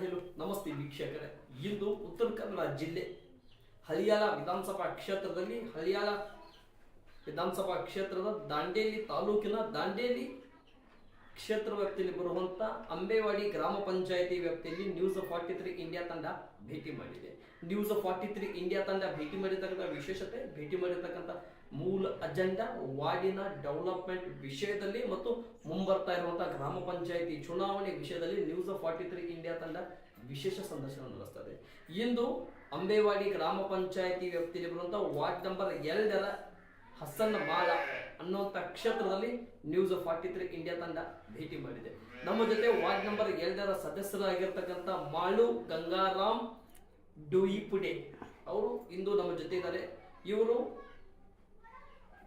Hello ನಮಸ್ತೆ ವೀಕ್ಷಕರೇ. ಇಂದು ಉತ್ತರ ಕನ್ನಡ ಜಿಲ್ಲೆ ಹಳಿಯಾಳ ವಿಧಾನಸಭಾ ಕ್ಷೇತ್ರದಲ್ಲಿ ಹಳಿಯಾಳ ವಿಧಾನಸಭಾ ಕ್ಷೇತ್ರದ ದಾಂಡೇಲಿ ತಾಲೂಕಿನ ದಾಂಡೇಲಿ ಕ್ಷೇತ್ರ ವ್ಯಾಪ್ತಿಯಲ್ಲಿ ಬರುವಂತ ಅಂಬೇವಾಡಿ ಗ್ರಾಮ ಪಂಚಾಯಿತಿ ವ್ಯಾಪ್ತಿಯಲ್ಲಿ ನ್ಯೂಸ್ 43 ಇಂಡಿಯಾ ತಂಡ ಭೇಟಿ ಮಾಡಿದೆ. ನ್ಯೂಸ್ 43 ಇಂಡಿಯಾ ತಂಡ ಭೇಟಿ ಮಾಡಿರ್ತಕ್ಕಂಥ ವಿಶೇಷತೆ, ಭೇಟಿ ಮಾಡಿರ್ತಕ್ಕಂಥ ಮೂಲ ಅಜೆಂಡಾ ವಾರ್ಡಿನ ಡೆವಲಪ್ಮೆಂಟ್ ವಿಷಯದಲ್ಲಿ ಮತ್ತು ಮುಂಬರ್ತಾ ಇರುವಂತಹ ಗ್ರಾಮ ಪಂಚಾಯಿತಿ ಚುನಾವಣೆ ವಿಷಯದಲ್ಲಿ ನ್ಯೂಸ್ 43 ಇಂಡಿಯಾ ತಂಡ ವಿಶೇಷ ಸಂದರ್ಶನ ನಡೆಸ್ತದೆ. ಇಂದು ಅಂಬೇವಾಡಿ ಗ್ರಾಮ ಪಂಚಾಯಿತಿ ವ್ಯಾಪ್ತಿಯಲ್ಲಿ ಬರುವಂತಹ ವಾರ್ಡ್ ನಂಬರ್ 2 ಹಸನ್ ಮಾಳ ಅನ್ನುವಂಥ ಕ್ಷೇತ್ರದಲ್ಲಿ ನ್ಯೂಸ್ 43 ಇಂಡಿಯಾ ತಂಡ ಭೇಟಿ ಮಾಡಿದೆ. ನಮ್ಮ ಜೊತೆ ವಾರ್ಡ್ ನಂಬರ್ 2 ಸದಸ್ಯರಾಗಿರ್ತಕ್ಕಂಥ ಮಾಳು ಗಂಗಾರಾಮ್ ಡೂಯಿಪುಡೆ ಅವರು ಇಂದು ನಮ್ಮ ಜೊತೆ ಇದ್ದಾರೆ. ಇವರು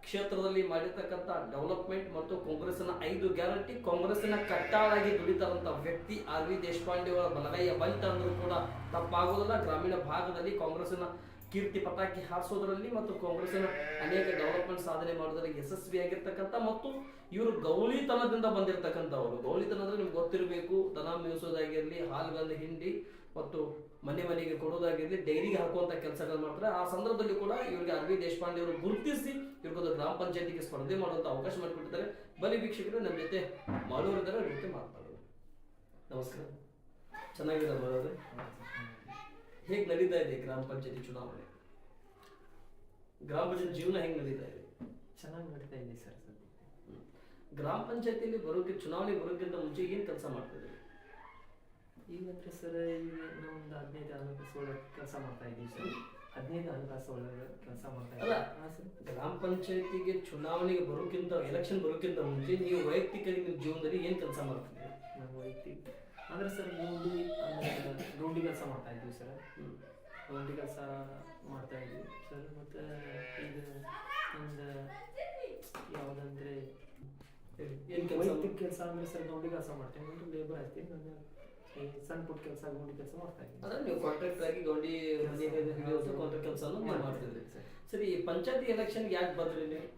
ಕ್ಷೇತ್ರದಲ್ಲಿ ಮಾಡಿರ್ತಕ್ಕಂಥ ಡೆವಲಪ್ಮೆಂಟ್ ಮತ್ತು ಕಾಂಗ್ರೆಸ್ನ 5 ಗ್ಯಾರಂಟಿ, ಕಾಂಗ್ರೆಸ್ನ ಕಟ್ಟಾಳಾಗಿ ದುಡಿತಾರಂತ ವ್ಯಕ್ತಿ ಆರ್ ವಿ ದೇಶಪಾಂಡೆ ಅವರ ಬಲಗೈಯ ಬಂಟ ಅಂದ್ರೂ ಕೂಡ ತಪ್ಪಾಗೋದಿಲ್ಲ. ಗ್ರಾಮೀಣ ಭಾಗದಲ್ಲಿ ಕಾಂಗ್ರೆಸ್ನ ಕೀರ್ತಿ ಪತಾಕಿ ಹಾರಿಸೋದ್ರಲ್ಲಿ ಮತ್ತು ಕಾಂಗ್ರೆಸ್ನ ಅನೇಕ ಡೆವಲಪ್ಮೆಂಟ್ ಸಾಧನೆ ಮಾಡೋದ್ರಲ್ಲಿ ಯಶಸ್ವಿಯಾಗಿರ್ತಕ್ಕಂಥ ಮತ್ತು ಇವರು ಗೌಳಿತನದಿಂದ ಬಂದಿರತಕ್ಕಂಥವ್ರು. ಗೌಳಿತನ ಅಂದ್ರೆ ನಿಮ್ಗೆ ಗೊತ್ತಿರಬೇಕು, ದನ ಮೇಯಿಸೋದಾಗಿರ್ಲಿ, ಹಾಲುಗಳನ್ನು ಹಿಂಡಿ ಮತ್ತು ಮನೆ ಮನೆಗೆ ಕೊಡೋದಾಗಿರ್ಲಿ, ಡೈರಿಗೆ ಹಾಕುವಂತ ಕೆಲಸಗಳು ಮಾಡ್ತಾರೆ. ಆ ಸಂದರ್ಭದಲ್ಲಿ ಕೂಡ ಇವರಿಗೆ ಆರ್ ವಿ ದೇಶಪಾಂಡೆ ಅವರು ಗುರುತಿಸಿ ಇವ್ರಿಗೊಂದು ಗ್ರಾಮ ಪಂಚಾಯತಿಗೆ ಸ್ಪರ್ಧೆ ಮಾಡುವಂತ ಅವಕಾಶ ಮಾಡಿಕೊಟ್ಟಿದ್ದಾರೆ. ಬಲಿ ವೀಕ್ಷಕರು ನಮ್ಮ ಜೊತೆ ಮಾಡೋರಿದ್ದಾರೆ, ಅವ್ರ ಜೊತೆ ಮಾತನಾಡೋದು. ನಮಸ್ಕಾರ, ಚೆನ್ನಾಗಿದ್ದಾರೆ ಮಾಡೋದ್ರೆ? ಹೇಗೆ ನಡೀತಾ ಇದೆ ಗ್ರಾಮ ಪಂಚಾಯತಿ ಚುನಾವಣೆ? ಗ್ರಾಮ ಪಂಚಾಯತ್ ಜೀವನ ಹೆಂಗ್ ನಡೀತಾ ಇದೆ? ಚೆನ್ನಾಗಿ ನಡೀತಾ ಇದೆ ಸರ್. ಗ್ರಾಮ ಪಂಚಾಯತಿಯಲ್ಲಿ ಬರೋಕೆ, ಚುನಾವಣೆ ಬರೋಕ್ಕಿಂತ ಮುಂಚೆ ಏನ್ ಕೆಲಸ ಮಾಡ್ತಿದ್ದೀವಿ? ಈಗಂದ್ರೆ ಸರ್ ಈಗ ನಾವೊಂದು 15 ಹಣಕಾಸು ಒಳಗೆ ಕೆಲಸ ಮಾಡ್ತಾ ಇದ್ದೀವಿ ಸರ್. 15 ಹಣಕಾಸು ಒಳಗೆ ಕೆಲಸ ಮಾಡ್ತಾ ಇದ್ದೀವಿ. ಗ್ರಾಮ ಪಂಚಾಯತಿಗೆ ಚುನಾವಣೆಗೆ ಬರೋಕ್ಕಿಂತ, ಎಲೆಕ್ಷನ್ ಬರೋಕ್ಕಿಂತ ಮುಂಚೆ ನೀವು ವೈಯಕ್ತಿಕ ನಿಮ್ಮ ಜೀವನದಲ್ಲಿ ಏನ್ ಕೆಲಸ ಮಾಡ್ತಿದ್ದೀವಿ? ನಾವು ವೈಯಕ್ತಿಕ ಅಂದ್ರೆ ಸರ್ ಗೌಂಡಿ ಕೆಲಸ ಮಾಡ್ತಾ ಇದ್ದೀವಿ ಸರ್. ಗೌಂಡಿ ಕೆಲಸ ಮಾಡ್ತಾ ಇದ್ದೀವಿ ಸರ್. ಮತ್ತು ಈಗ ಒಂದು ಯಾವುದಂದ್ರೆ ವೈಯಕ್ತಿಕ ಕೆಲಸ ಅಂದ್ರೆ ಸರ್ ಗೌಂಡಿ ಕೆಲಸ ಮಾಡ್ತೇನೆ, ಲೇಬರ್ ಆಗ್ತೀನಿ. ನಾನು ಸಣ್ಣ ಪುಟ್ಟ ಕೆಲಸ ಗೌಂಡಿ ಕೆಲಸ ಮಾಡ್ತಾ ಇದ್ದೀನಿ. ಅಂದ್ರೆ ನೀವು ಕಾಂಟ್ರಾಕ್ಟ್ ಆಗಿ ಗೌಂಡಿ ಕಾಂಟ್ರಾಕ್ಟ್ ಕೆಲಸ ಮಾಡ್ತಿದ್ರಿ. ಸರಿ, ಪಂಚಾಯತಿ ಎಲೆಕ್ಷನ್ ಯಾಕೆ ಬಂದ್ರಿ ನೀವು?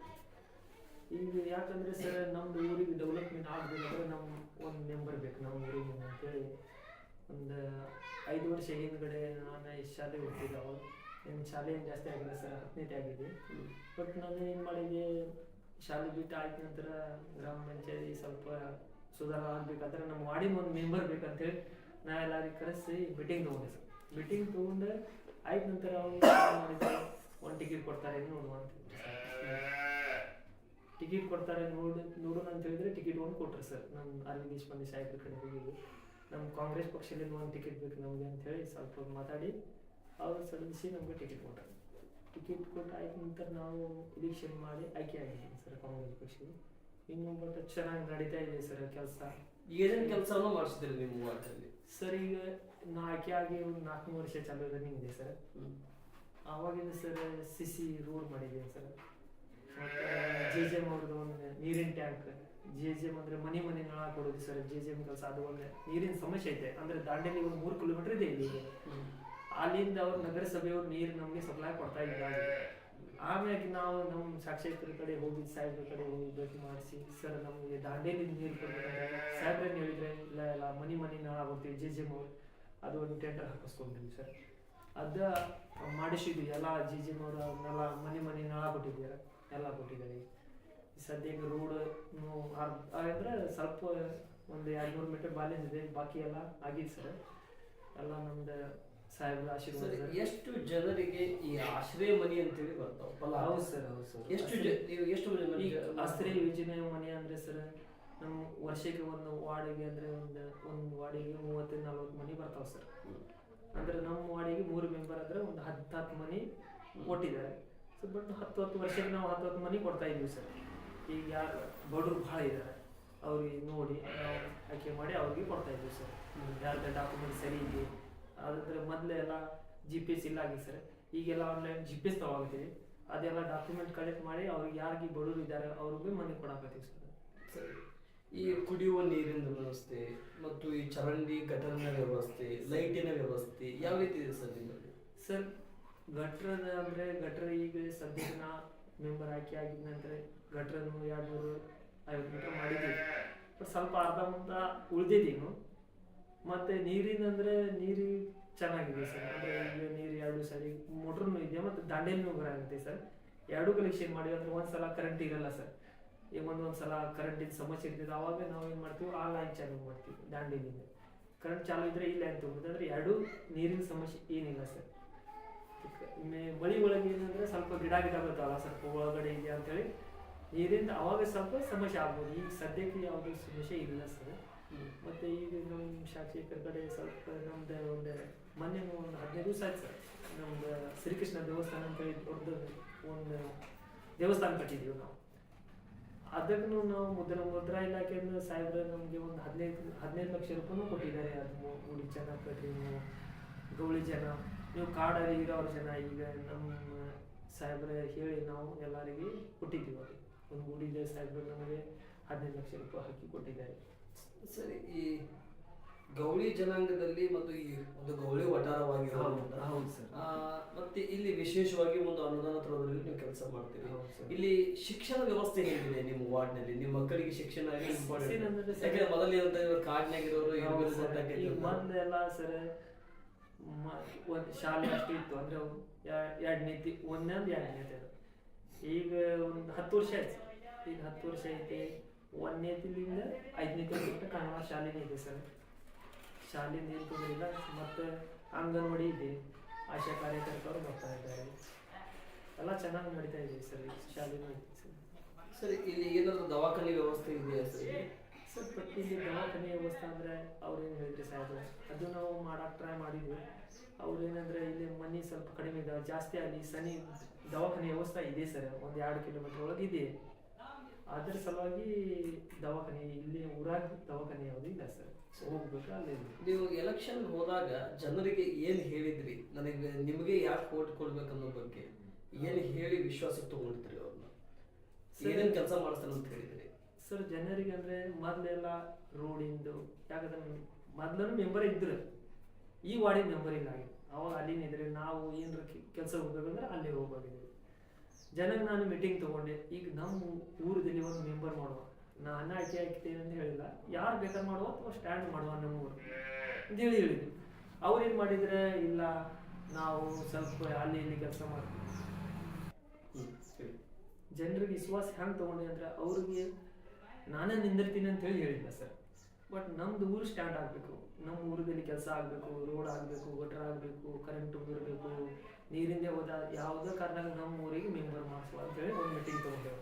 ಈಗ ಯಾಕಂದ್ರೆ ಸರ್ ನಮ್ದು ಊರಿಗೆ ಡೆವಲಪ್ಮೆಂಟ್ ಆಗಬೇಕಂದ್ರೆ ನಮ್ಮ ಒಂದು ಮೆಂಬರ್ ಬೇಕು ನಮ್ಮ ಊರಿಗೆ ಅಂತೇಳಿ. ಒಂದು 5 ವರ್ಷ ಹಿಂದ್ಗಡೆ ನಾನು ಶಾಲೆ ಹೋಗ್ತಿದ್ದೆ. ಅವಾಗ ಏನು ಶಾಲೆ ಏನು ಜಾಸ್ತಿ ಆಗಿದೆ ಸರ್, 10ನೇ ಆಗಿದೆ. ಬಟ್ ನಾನು ಏನು ಮಾಡಿದೆ, ಶಾಲೆ ಬಿಟ್ಟು ಆಯ್ತು ನಂತರ ಗ್ರಾಮ ಪಂಚಾಯತಿ ಸ್ವಲ್ಪ ಸುಧಾರ ಆಗ್ಬೇಕಾದ್ರೆ ನಮ್ಮ ವಾರ್ಡಿನ ಒಂದು ಮೆಂಬರ್ ಬೇಕಂತೇಳಿ ನಾ ಎಲ್ಲರಿಗೆ ಕರೆಸಿ ಮೀಟಿಂಗ್ ತೊಗೊಂಡೆ ಸರ್. ಮೀಟಿಂಗ್ ತೊಗೊಂಡು ಆಯ್ತು ನಂತರ ಅವ್ರು ಮಾಡಿದ್ರೆ ಒಂದು ಟಿಕೆಟ್ ಕೊಡ್ತಾರೆ ನೋಡುವ ಅಂತ ಟಿಕೆಟ್ ಕೊಡ್ತಾರೆ ನೋಡೋಣ ಅಂತ ಹೇಳಿದ್ರೆ ಟಿಕೆಟ್ ಒಂದು ಕೊಟ್ಟರು ಸರ್. ನಮ್ಮ ಆರ್ ವಿ ದೇಶಪಾಂಡೆ ಸಾಹೇಬ್ರ ಕಡೆ ಹೋಗಿದ್ವಿ. ನಮ್ಮ ಕಾಂಗ್ರೆಸ್ ಪಕ್ಷದಿಂದ ಒಂದು ಟಿಕೆಟ್ ಬೇಕು ನಮಗೆ ಅಂತ ಹೇಳಿ ಸ್ವಲ್ಪ ಮಾತಾಡಿ ಅವರು ಸಲ್ಲಿಸಿ ನಮಗೆ ಟಿಕೆಟ್ ಕೊಟ್ಟರು. ಟಿಕೆಟ್ ಕೊಟ್ಟು ಆಯ್ತು ನಂತರ ನಾವು ಎಲೆಕ್ಷನ್ ಮಾಡಿ ಆಯ್ಕೆ ಆಗಿದ್ದೀವಿ ಸರ್ ಕಾಂಗ್ರೆಸ್ ಪಕ್ಷಕ್ಕೆ. ಇನ್ನು ಬಟ್ ಚೆನ್ನಾಗಿ ನಡೀತಾ ಇದೆ ಸರ್ ಕೆಲಸ. ಏನೇನು ಕೆಲಸವನ್ನು ಮಾಡಿಸಿದ್ರಿ ನಿಮ್ಮ ವಾರ್ಡಲ್ಲಿ? ಸರ್ ಈಗ ನಾ ಆಯ್ಕೆ ಆಗಿ ಒಂದು 4 ವರ್ಷ ಚಾಲೂ ರನ್ನಿಂಗ್ ಇದೆ ಸರ್. ಆವಾಗಿಂದ ಸರ್ ಸಿಸಿ ರೋಡ್ ಮಾಡಿದ್ದೀನಿ ಸರ್. ಮತ್ತು JJM ಅವ್ರದ್ದು ಒಂದು ನೀರಿನ ಟ್ಯಾಂಕ್, JJM ಅಂದ್ರೆ ಮನೆ ನಳ ಕೊಡೋದು ಸರ್. JJM ಕೆಲಸ ಅದು ಒಂದು ನೀರಿನ ಸಮಸ್ಯೆ ಐತೆ. ಅಂದ್ರೆ ದಾಂಡೇಲಿ ಒಂದು 3 ಕಿಲೋಮೀಟರ್ ಇದೆ ಇಲ್ಲಿ. ಅಲ್ಲಿಂದ ಅವ್ರು ನಗರಸಭೆಯವ್ರು ನೀರು ನಮಗೆ ಸಪ್ಲೈ ಕೊಡ್ತಾ ಇದ್ದಾರೆ. ಆಮೇಲೆ ನಾವು ನಮ್ಮ ಸಾಕ್ಷೇತರ ಕಡೆ ಹೋಗಿ ಸಾಹೇಬ್ರ ಕಡೆ ಹೋಗಿ ಭೇಟಿ ಮಾಡಿಸಿ ಸರ್ ನಮಗೆ ದಾಂಡೇಲಿ ನೀರು ಕೊಡ್ಬೇಕಂದ್ರೆ ಸಾಹೇಬ್ರೇನು ಹೇಳಿದ್ರೆ ಇಲ್ಲ ಮನೆ ನಳ ಕೊಡ್ತೀವಿ JJM ಅದು ಒಂದು ಟೆಂಡರ್ ಹಾಕಿಸ್ಕೊಂಡಿದ್ವಿ ಸರ್. ಅದ ಮಾಡಿಸಿದ್ವಿ ಎಲ್ಲ. JJM ಅವರು ಅವನ್ನೆಲ್ಲ ಮನೆ ನಳ ಕೊಟ್ಟಿದ್ದಾರೆ, ಎಲ್ಲ ಕೊಟ್ಟಿದ್ದಾರೆ. ಸದ್ಯಕ್ಕೆ ರೋಡ್ ಅಂದ್ರೆ ಸ್ವಲ್ಪ ಒಂದು 200 ಮೀಟರ್ ಬ್ಯಾಲೆನ್ಸ್ ಇದೆ, ಬಾಕಿ ಎಲ್ಲ ಆಗಿದೆ ಸರ್. ಎಲ್ಲ ನಮ್ದು ಸಾಹೇಬ್ರ ಆಶೀರ್ವಾದ. ಎಷ್ಟು ಜನರಿಗೆ ಈ ಆಶ್ರಯ ಮನೆ ಅಂತೇಳಿ ಬರ್ತಾವ? ಹೌದು ಸರ್, ಹೌದು ಸರ್. ಎಷ್ಟು ಆಶ್ರಯ ಯೋಜನೆ ಮನೆ ಅಂದ್ರೆ ಸರ್ ನಮ್ಮ ವರ್ಷಕ್ಕೆ ಒಂದು ವಾರ್ಡಿಗೆ ಅಂದ್ರೆ ಒಂದು ವಾರ್ಡಿಗೆ 30-40 ಮನೆ ಬರ್ತಾವ ಸರ್. ಅಂದ್ರೆ ನಮ್ಮ ವಾರ್ಡಿಗೆ 3 ಮೆಂಬರ್ ಅಂದ್ರೆ ಒಂದು 10 ಮನೆ ಕೊಟ್ಟಿದ್ದಾರೆ. ಸೊ ಬಟ್ 10 ವರ್ಷಕ್ಕೆ ನಾವು 10 ಮನೆ ಕೊಡ್ತಾ ಇದ್ದೀವಿ ಸರ್. ಈಗ ಯಾರು ಬಡವರು ಭಾಳ ಇದ್ದಾರೆ ಅವ್ರಿಗೆ ನೋಡಿ ನಾವು ಆಯ್ಕೆ ಮಾಡಿ ಅವ್ರಿಗೆ ಕೊಡ್ತಾ ಇದ್ದೀವಿ ಸರ್. ಯಾರ್ದು ಡಾಕ್ಯುಮೆಂಟ್ ಸರಿ ಇದೆ ಅದಂದ್ರೆ ಮೊದಲೆಲ್ಲ GPS ಇಲ್ಲ ಆಗಿದೆ ಸರ್. ಈಗೆಲ್ಲ ಆನ್ಲೈನ್ GPS ತಗೋತೀವಿ. ಅದೆಲ್ಲ ಡಾಕ್ಯುಮೆಂಟ್ ಕಲೆಕ್ಟ್ ಮಾಡಿ ಅವ್ರಿಗೆ ಯಾರಿಗೆ ಬಡವರು ಇದ್ದಾರೆ ಅವ್ರಿಗೆ ಮನೆ ಕೊಡಾಕತ್ತೀವಿ ಸರ್. ಈ ಕುಡಿಯುವ ನೀರಿನ ವ್ಯವಸ್ಥೆ ಮತ್ತು ಈ ಚರಂಡಿ ಗಟರಿನ ವ್ಯವಸ್ಥೆ, ಲೈಟಿನ ವ್ಯವಸ್ಥೆ ಯಾವ ರೀತಿ ಇದೆ ಸರ್ ನಿಮ್ಮಲ್ಲಿ? ಸರ್ ಗಟ್ರದ ಅಂದ್ರೆ ಗಟ್ರ ಈಗ ಸದ್ಯಕ್ಕೆ ನಾ ಮೆಂಬರ್ ಆಯ್ಕೆ ಆಗಿದ ನಂತರ ಗಟ್ರನ್ನು 250 ಮೀಟರ್ ಮಾಡಿದ್ದೀವಿ. ಬಟ್ ಸ್ವಲ್ಪ ಅರ್ಧ ಮುಂದ ಉಳಿದಿದ್ದೀವಿ. ಮತ್ತೆ ನೀರಿನ ಅಂದ್ರೆ ನೀರು ಚೆನ್ನಾಗಿದೆ ಸರ್. ಅಂದ್ರೆ ಈಗ ನೀರು 2 ಸಾರಿ ಮೋಟ್ರನ್ನು ಇದೆ ಮತ್ತೆ ದಾಂಡೇಲಿನೂ ಬರಾಗುತ್ತೆ ಸರ್. 2 ಕಲೆಕ್ಷನ್ ಮಾಡಿವಿ ಅಂದ್ರೆ ಒಂದ್ಸಲ ಕರೆಂಟ್ ಇರಲ್ಲ ಸರ್. ಈಗ ಒಂದೊಂದ್ಸಲ ಕರೆಂಟಿನ ಸಮಸ್ಯೆ ಇರ್ತದೆ, ಅವಾಗ ನಾವು ಏನ್ ಮಾಡ್ತೀವಿ ಆ ಲೈನ್ ಚಾಲು ಮಾಡ್ತೀವಿ ದಾಂಡೇಲಿಂದ. ಕರೆಂಟ್ ಚಾಲು ಇದ್ರೆ ಈ ಲೈನ್ ತಗೊಳ್ತೀವಿ. ಅಂದ್ರೆ 2 ನೀರಿನ ಸಮಸ್ಯೆ ಏನಿಲ್ಲ ಸರ್. ಮಳಿ ಒಳಗೆ ಏನಂದ್ರೆ ಸ್ವಲ್ಪ ಗಿಡ ಬರ್ತಾವಲ್ಲ ಸ್ವಲ್ಪ ಒಳಗಡೆ ಇದೆ ಅಂತೇಳಿ ನೀರಿಂದ ಅವಾಗ ಸ್ವಲ್ಪ ಸಮಸ್ಯೆ ಆಗ್ಬೋದು. ಈಗ ಸದ್ಯಕ್ಕೆ ಯಾವುದೇ ಸಮಸ್ಯೆ ಇಲ್ಲ ಸರ್. ಮತ್ತೆ ಈಗ ನಮ್ಮ ಶಾಸಕರ ಕಡೆ ಸ್ವಲ್ಪ ನಮ್ದು ಒಂದು ಮೊನ್ನೆ ಒಂದು 15 ದಿವಸ ಆಯ್ತು ಸರ್. ನಮ್ದು ಶ್ರೀಕೃಷ್ಣ ದೇವಸ್ಥಾನ ಅಂತೇಳಿ ದೊಡ್ಡ ಒಂದು ದೇವಸ್ಥಾನ ಕಟ್ಟಿದ್ದೀವಿ ನಾವು. ಅದನ್ನು ನಾವು ಮುದ್ರಾ ಇಲಾಖೆಯಿಂದ ಸಾಹೇಬ್ರ ನಮಗೆ ಒಂದು 15 ಲಕ್ಷ ರೂಪಾಯಿನೂ ಕೊಟ್ಟಿದ್ದಾರೆ. ಅದು ಗುಡಿ ಚೆನ್ನಾಗಿ ಕಟ್ಟಿ ನೀವು ಗೌಳಿ ಜನ ನೀವು ಕಾಡಲ್ಲಿ ಇರೋರು ಜನ ಈಗ ನಮ್ಮ ಸಾಹೇಬ್ರ ಹೇಳಿ ನಾವು ಎಲ್ಲರಿಗೆ ಕೊಟ್ಟಿದ್ದೀವಿ. ಅದು ಒಂದು ಗುಡಿಗೆ ಸಾಹೇಬ್ರು ನಮಗೆ 15 ಲಕ್ಷ ರೂಪಾಯಿ ಹಾಕಿ ಕೊಟ್ಟಿದ್ದಾರೆ. ಸರಿ, ಈ ಗೌಳಿ ಜನಾಂಗದಲ್ಲಿ ಮತ್ತು ಈ ಒಂದು ಗೌಳಿ ವಠಾರವಾಗಿರೋದ್ರಿಂದ ಹೌದು ಸರ್. ಮತ್ತೆ ಇಲ್ಲಿ ವಿಶೇಷವಾಗಿ ಒಂದು ಅನುದಾನ ತರೋದ್ರಲ್ಲಿ ನೀವು ಕೆಲಸ ಮಾಡ್ತೀರಿ. ಇಲ್ಲಿ ಶಿಕ್ಷಣ ವ್ಯವಸ್ಥೆ ಹೇಗಿದೆ ನಿಮ್ಮ ವಾರ್ಡ್ನಲ್ಲಿ? ನಿಮ್ಮ ಮಕ್ಕಳಿಗೆ ಶಿಕ್ಷಣ ಯಾಕಂದ್ರೆ ಮೊದಲೇ ಕಾಡ್ನಾಗಿರೋರು ಮೊದಲೆಲ್ಲ ಸರ್ ಒಂದು ಶಾಲೆ ಅಷ್ಟು ಇತ್ತು. ಅಂದ್ರೆ 2ನೇತಿ 1ನೇ 2ನೇ ಅದು. ಈಗ ಒಂದು 10 ವರ್ಷ ಆಯ್ತು. ಈಗ 10 ವರ್ಷ ಐತಿ. 1ನೇತಿಲಿಂದ 5ನೇ ತನಕ ಕನ್ನಡ ಶಾಲೆನೇ ಇದೆ ಸರ್. ಶಾಲೆಯಿಂದ ಏನು ತೊಂದರೆ ಇಲ್ಲ. ಮತ್ತು ಅಂಗನವಾಡಿ ಇದೆ, ಆಶಾ ಕಾರ್ಯಕರ್ತರು ಬರ್ತಾ ಇದ್ದಾರೆ. ಎಲ್ಲ ಚೆನ್ನಾಗಿ ನಡೀತಾ ಇದೆ ಸರ್. ಶಾಲೆನೂ ಇದೆ ಸರ್. ಸರಿ, ಇಲ್ಲಿ ಏನಾದರೂ ದವಾಖಾನೆ ವ್ಯವಸ್ಥೆ ಇದೆಯಾ ಸರ್? ಸರ್ ಇಲ್ಲಿ ದವಾಖಾನೆ ವ್ಯವಸ್ಥೆ ಅಂದರೆ ಅವ್ರೇನು ಹೇಳಿದ್ರಿ ಸಾಹೇಬ್ರೆ, ಅದು ನಾವು ಮಾಡಕ್ಕೆ ಟ್ರೈ ಮಾಡಿದ್ವಿ. ಅವ್ರೇನಂದ್ರೆ ಇಲ್ಲಿ ಮನೆ ಸ್ವಲ್ಪ ಕಡಿಮೆ ಇದಾವೆ, ಜಾಸ್ತಿ ಅಲ್ಲಿ ಸನಿ ದವಾಖಾನೆ ವ್ಯವಸ್ಥೆ ಇದೆ ಸರ್. ಒಂದು 2 ಕಿಲೋಮೀಟರ್ ಒಳಗೆ ಇದೆ. ಅದ್ರ ಸಲುವಾಗಿ ದವಾಖಾನೆ ಇಲ್ಲಿ ಊರಾಗ ದವಾಖಾನೆ ಯಾವುದು ಇಲ್ಲ ಸರ್. ಹೋಗ್ಬೇಕು ಅಲ್ಲಿ. ನೀವು ಎಲೆಕ್ಷನ್ ಹೋದಾಗ ಜನರಿಗೆ ಏನು ಹೇಳಿದ್ರಿ? ನನಗೆ ನಿಮಗೆ ಯಾಕೆ ವೋಟ್ ಕೊಡ್ಬೇಕನ್ನೋ ಬಗ್ಗೆ ಏನು ಹೇಳಿ ವಿಶ್ವಾಸಕ್ಕೆ ತಗೊಂಡಿದ್ರಿ? ಅವ್ರನ್ನ ಏನೇನು ಕೆಲಸ ಮಾಡಿಸ್ತಾನೆ ಅಂತ ಹೇಳಿದ್ರಿ ಸರ್ ಜನರಿಗೆ? ಅಂದ್ರೆ ಮೊದಲೆಲ್ಲ ರೋಡಿಂದು, ಯಾಕಂದ್ರೆ ಮೊದ್ಲೂ ಮೆಂಬರ್ ಇದ್ರು, ಈ ವಾರ್ಡಿನ ಮೆಂಬರ್ ಇಲ್ಲ ಆಗಿದೆ. ಅವಾಗ ಅಲ್ಲಿನ ಇದ್ರೆ ನಾವು ಏನಾರ ಕೆಲಸ ಹೋಗ್ಬೇಕಂದ್ರೆ ಅಲ್ಲಿ ಹೋಗ್ಬೇಕಿದ್ವಿ. ಜನಕ್ಕೆ ನಾನು ಮೀಟಿಂಗ್ ತಗೊಂಡೆ. ಈಗ ನಮ್ಮ ಊರದಲ್ಲಿ ಒಂದು ಮೆಂಬರ್ ಮಾಡುವ, ನಾನು ಆಯ್ಕೆ ಆಗ್ತೇನೆ ಅಂತ ಹೇಳಿಲ್ಲ, ಯಾರು ಬೇಕಾದ್ರೆ ಮಾಡುವ ಅಥವಾ ಸ್ಟ್ಯಾಂಡ್ ಮಾಡುವ ನಮ್ಮ ಊರು ಅಂತ ಹೇಳಿದ್ವಿ. ಅವ್ರೇನು ಮಾಡಿದ್ರೆ ಇಲ್ಲ ನಾವು ಸ್ವಲ್ಪ ಅಲ್ಲಿ ಇಲ್ಲಿ ಕೆಲಸ ಮಾಡ್ತೀವಿ. ಜನರಿಗೆ ವಿಶ್ವಾಸ ಹೆಂಗೆ ತಗೊಂಡೆ ಅಂದ್ರೆ ಅವ್ರಿಗೆ ನಾನೇ ನಿಂದಿರ್ತೀನಿ ಅಂತ ಹೇಳಿಲ್ಲ ಸರ್. ಬಟ್ ನಮ್ದು ಊರು ಸ್ಟ್ಯಾಂಡ್ ಆಗಬೇಕು, ನಮ್ಮ ಊರಲ್ಲಿ ಕೆಲಸ ಆಗಬೇಕು, ರೋಡ್ ಆಗಬೇಕು, ಗಟರ್ ಆಗಬೇಕು, ಕರೆಂಟ್ ಇರಬೇಕು, ನೀರಿಂದೇ ಹೋದ ಯಾವುದೇ ಕಾರಣಕ್ಕೆ ನಮ್ಮ ಊರಿಗೆ ಮೆಂಬರ್ ಮಾಡಿಸುವ ಅಂತೇಳಿ ಒಂದು ಮೀಟಿಂಗ್ ತೊಗೊಂಡೇವೆ.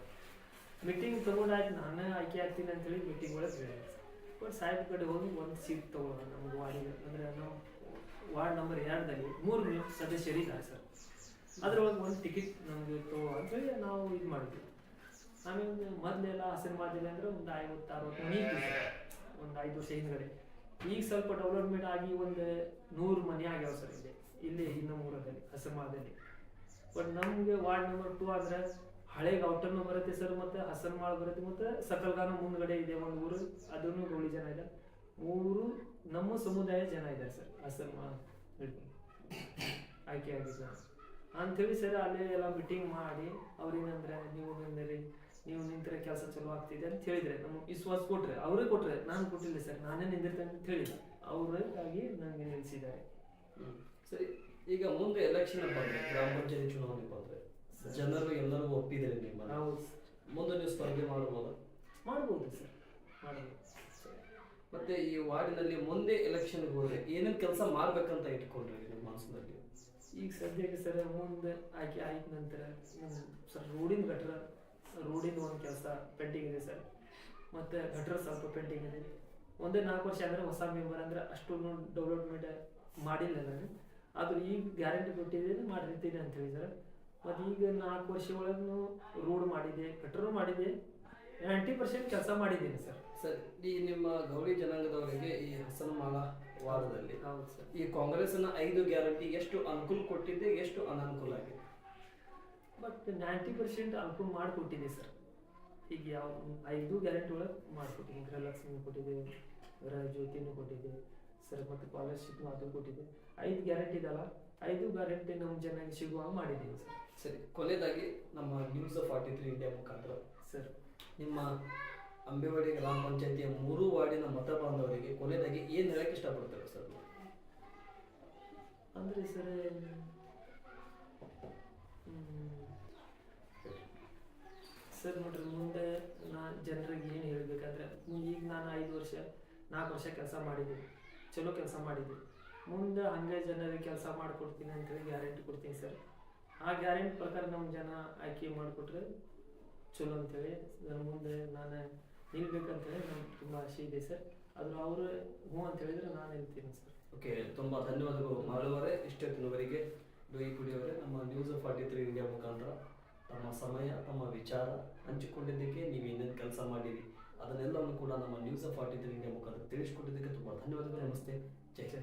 ಮೀಟಿಂಗ್ ತೊಗೊಂಡಾಯ್ತು ನಾನೇ ಆಯ್ಕೆ ಆಗ್ತೀನಿ ಅಂತೇಳಿ ಮೀಟಿಂಗ್ ಒಳಗೆ ಹೇಳಿದೆ. ಬಟ್ ಸಾಹೇಬ್ ಕಡೆ ಹೋಗಿ ಒಂದು ಸೀಟ್ ತೊಗೊಳ್ಳೋಣ ನಮ್ಗೆ ವಾರ್ಡಿಗೆ. ಅಂದರೆ ನಮ್ಮ ವಾರ್ಡ್ ನಂಬರ್ 2ರಲ್ಲಿ 3 ಸದಸ್ಯರಿದ್ದಾರೆ ಸರ್. ಅದ್ರೊಳಗೆ ಒಂದು ಟಿಕೆಟ್ ನಮಗೆ ತಗೋ ಅಂತೇಳಿ ನಾವು ಇದು ಮಾಡಿದ್ವಿ. ಆಮೇಲೆ ಮೊದಲೆಲ್ಲ ಹಸನ್ಮಾದಿಲ್ಲ ಅಂದರೆ ಒಂದು 50-60 ಮನೆ ಇತ್ತು ಸರ್, ಒಂದು 5 ವರ್ಷ ಹಿಂದ್ಗಡೆ. ಈಗ ಸ್ವಲ್ಪ ಡೆವಲಪ್ಮೆಂಟ್ ಆಗಿ ಒಂದು 100 ಮನೆ ಆಗ್ಯಾವ ಸರ್ ಇಲ್ಲಿ ನಮ್ಮ ಊರಲ್ಲಿ ಹಸನ್ಮಾದಲ್ಲಿ. ಬಟ್ ನಮಗೆ ವಾರ್ಡ್ ನಂಬರ್ 2 ಆದರೆ ಹಳೆ ಗೌಟನ್ನು ಬರುತ್ತೆ ಸರ್, ಮತ್ತು ಹಸನ್ಮಾಳ್ ಬರುತ್ತೆ, ಮತ್ತು ಸಕಲ್ಗಾನ ಮುಂದ್ಗಡೆ ಇದೆ ಒಂದು ಊರು, ಅದನ್ನು ಗೌಳಿ ಜನ ಇದೆ. 3 ನಮ್ಮ ಸಮುದಾಯ ಜನ ಇದ್ದಾರೆ ಸರ್ ಹಸನ್ಮಾಳ್ ಆಯ್ಕೆ ಆಗಿದ್ದ ಅಂಥೇಳಿ ಸರ್. ಅಲ್ಲೇ ಎಲ್ಲ ಮೀಟಿಂಗ್ ಮಾಡಿ ಅವ್ರೇನಂದ್ರೆ ನೀವು ನಿಂತರೆ ಕೆಲಸ ಚಲೋ ಆಗ್ತಿದೆ ಅಂತ ಹೇಳಿದ್ರೆ ನಮ್ಗೆ ವಿಶ್ವಾಸ ಕೊಟ್ರೆ, ಅವರೇ ಕೊಟ್ರೆ, ನಾನು ಕೊಟ್ಟಿಲ್ಲ ಸರ್, ನಾನೇ ನಿಂದಿರ್ತೇನೆ ಅಂತ ಹೇಳಿಲ್ಲ. ಅವರಾಗಿ ನನಗೆ ನಿಲ್ಲಿಸಿದ್ದಾರೆ. ಸರಿ, ಈಗ ಮುಂದೆ ಎಲೆಕ್ಷನ್ ಬಂದ್ರೆ, ಗ್ರಾಮ ಪಂಚಾಯತಿ ಚುನಾವಣೆ ಬಂದ್ರೆ ಜನರು ಎಲ್ಲರೂ ಒಪ್ಪಿದ್ದಾರೆ ನಿಮ್ಮ, ಮುಂದೆ ನೀವು ಸ್ಪರ್ಧೆ ಮಾಡ್ಬೋದು? ಮಾಡ್ಬೋದು ಸರ್, ಮಾಡ್ಬೋದು. ಮತ್ತೆ ಈ ವಾರ್ಡಿನಲ್ಲಿ ಮುಂದೆ ಎಲೆಕ್ಷನ್ಗೆ ಹೋದ್ರೆ ಏನೇನು ಕೆಲಸ ಮಾಡ್ಬೇಕಂತ ಇಟ್ಕೊಂಡ್ರಿ ನಿಮ್ಮ ಮನಸ್ಸಿನಲ್ಲಿ? ಈಗ ಸದ್ಯಕ್ಕೆ ಸರ್ ಮುಂದೆ ಆಯ್ಕೆ ಆಯ್ತ ನಂತರ ಸರ್ ರೋಡಿನ ಒಂದು ಕೆಲಸ ಪೆಂಡಿಂಗ್ ಇದೆ ಸರ್. ಮತ್ತು ಗಟ್ರ ಸ್ವಲ್ಪ ಪೆಂಡಿಂಗ್ ಇದೆ. ಒಂದೇ 4 ವರ್ಷ ಅಂದರೆ ಹೊಸ ಮೆಂಬರ್ ಅಂದರೆ ಅಷ್ಟೊಂದು ಡೆವಲಪ್ಮೆಂಟ್ ಮಾಡಿಲ್ಲ ನಾನು. ಆದರೂ ಈಗ ಗ್ಯಾರಂಟಿ ಕೊಟ್ಟಿದ್ದೀನಿ ಮಾಡಿರ್ತೀನಿ ಅಂತ ಹೇಳಿ ಸರ್. ಮತ್ತು ಈಗ 4 ವರ್ಷ ಒಳಗೂ ರೋಡ್ ಮಾಡಿದೆ, ಗಟ್ರೂ ಮಾಡಿದೆ, 90% ಕೆಲಸ ಮಾಡಿದ್ದೀನಿ ಸರ್. ಸರ್, ಈ ನಿಮ್ಮ ಗೌಳಿ ಜನಾಂಗದವರಿಗೆ ಈ ಹಸನಮಾಳ ವಾರ್ಡದಲ್ಲಿ ಹೌದು ಸರ್, ಈ ಕಾಂಗ್ರೆಸ್ನ 5 ಗ್ಯಾರಂಟಿ ಎಷ್ಟು ಅನುಕೂಲ ಕೊಟ್ಟಿದೆ, ಎಷ್ಟು ಅನಾನುಕೂಲ ಆಗಿದೆ? ಬಟ್ 90% ಅನುಕೂಲ ಮಾಡಿಕೊಟ್ಟಿದೆ ಸರ್. ಈಗ ಯಾವ 5 ಗ್ಯಾರಂಟಿ ಒಳಗೆ ಮಾಡಿಕೊಟ್ಟಿದೆ. ಗೃಹಲಕ್ಷ್ಮಿ ಕೊಟ್ಟಿದೆ, ಗೃಹ ಜ್ಯೋತಿನೂ ಕೊಟ್ಟಿದೆ ಸರ್, ಮತ್ತು ಸ್ಕಾಲರ್ಶಿಪ್ನು ಅದು ಕೊಟ್ಟಿದೆ. 5 ಗ್ಯಾರಂಟಿ ಇದಲ್ಲ, 5 ಗ್ಯಾರಂಟಿ ನಮ್ಮ ಜನರಿಗೆ ಸಿಗುವಾಗ ಮಾಡಿದ್ದೀವಿ ಸರ್. ಸರಿ, ಕೊನೆಯದಾಗಿ ನಮ್ಮ ನ್ಯೂಸ್ 43 ಇಂಡಿಯಾ ಮುಖಾಂತರ ಸರ್ ನಿಮ್ಮ ಅಂಬೇವಾಡಿ ಗ್ರಾಮ ಪಂಚಾಯತಿಯ 3 ವಾರ್ಡಿನ ಮತ ಬಾಂಧವರಿಗೆ ಕೊನೆಯದಾಗಿ ಏನು ಹೇಳಕ್ಕೆ ಇಷ್ಟಪಡ್ತಾರೆ ಸರ್? ಅಂದರೆ ಸರ್ ಸರ್ ನೋಡ್ರಿ, ಮುಂದೆ ಜನರಿಗೆ ಏನು ಹೇಳ್ಬೇಕಂದ್ರೆ, ಈಗ ನಾನು 4 ವರ್ಷ ಕೆಲಸ ಮಾಡಿದ್ದೀನಿ, ಚಲೋ ಕೆಲಸ ಮಾಡಿದ್ದೀನಿ. ಮುಂದೆ ಹಂಗೆ ಜನರಿಗೆ ಕೆಲಸ ಮಾಡಿಕೊಡ್ತೀನಿ ಅಂತೇಳಿ ಗ್ಯಾರಂಟಿ ಕೊಡ್ತೀನಿ ಸರ್. ಆ ಗ್ಯಾರಂಟಿ ಪ್ರಕಾರ ನಮ್ಮ ಜನ ಆಯ್ಕೆ ಮಾಡಿಕೊಟ್ರೆ ಚಲೋ ಅಂತೇಳಿ ಮುಂದೆ ನಾನು ನಿಲ್ಬೇಕಂತೇಳಿ ನಮ್ಗೆ ತುಂಬ ಆಸೆ ಇದೆ ಸರ್. ಆದರೂ ಅವರು ಹ್ಞೂ ಅಂತ ಹೇಳಿದ್ರೆ ನಾನು ನಿಲ್ತೀನಿ ಸರ್. ಓಕೆ, ತುಂಬ ಧನ್ಯವಾದಗಳು ಮಾಳುವರೇ. ಇಷ್ಟೊತ್ತಿನವರೆಗೆ ಡೊಯ್ಕುಡಿಯವರೇ ನಮ್ಮ ನ್ಯೂಸ್ 43 ಇಂಡಿಯಾ ಮುಖಾಂತರ ತಮ್ಮ ಸಮಯ, ತಮ್ಮ ವಿಚಾರ ಹಂಚಿಕೊಂಡಿದ್ದಕ್ಕೆ, ನೀವು ಏನೇನು ಕೆಲಸ ಮಾಡಿರಿ ಅದನ್ನೆಲ್ಲವನ್ನು ಕೂಡ ನಮ್ಮ ನ್ಯೂಸ್ 43 ಇಂಡಿಯಾ ಮುಖಾಂತರ ತಿಳಿಸ್ಕೊಟ್ಟಿದ್ದಕ್ಕೆ ತುಂಬ ಧನ್ಯವಾದಗಳು. ನಮಸ್ತೆ, ಜೈ ಜೈ.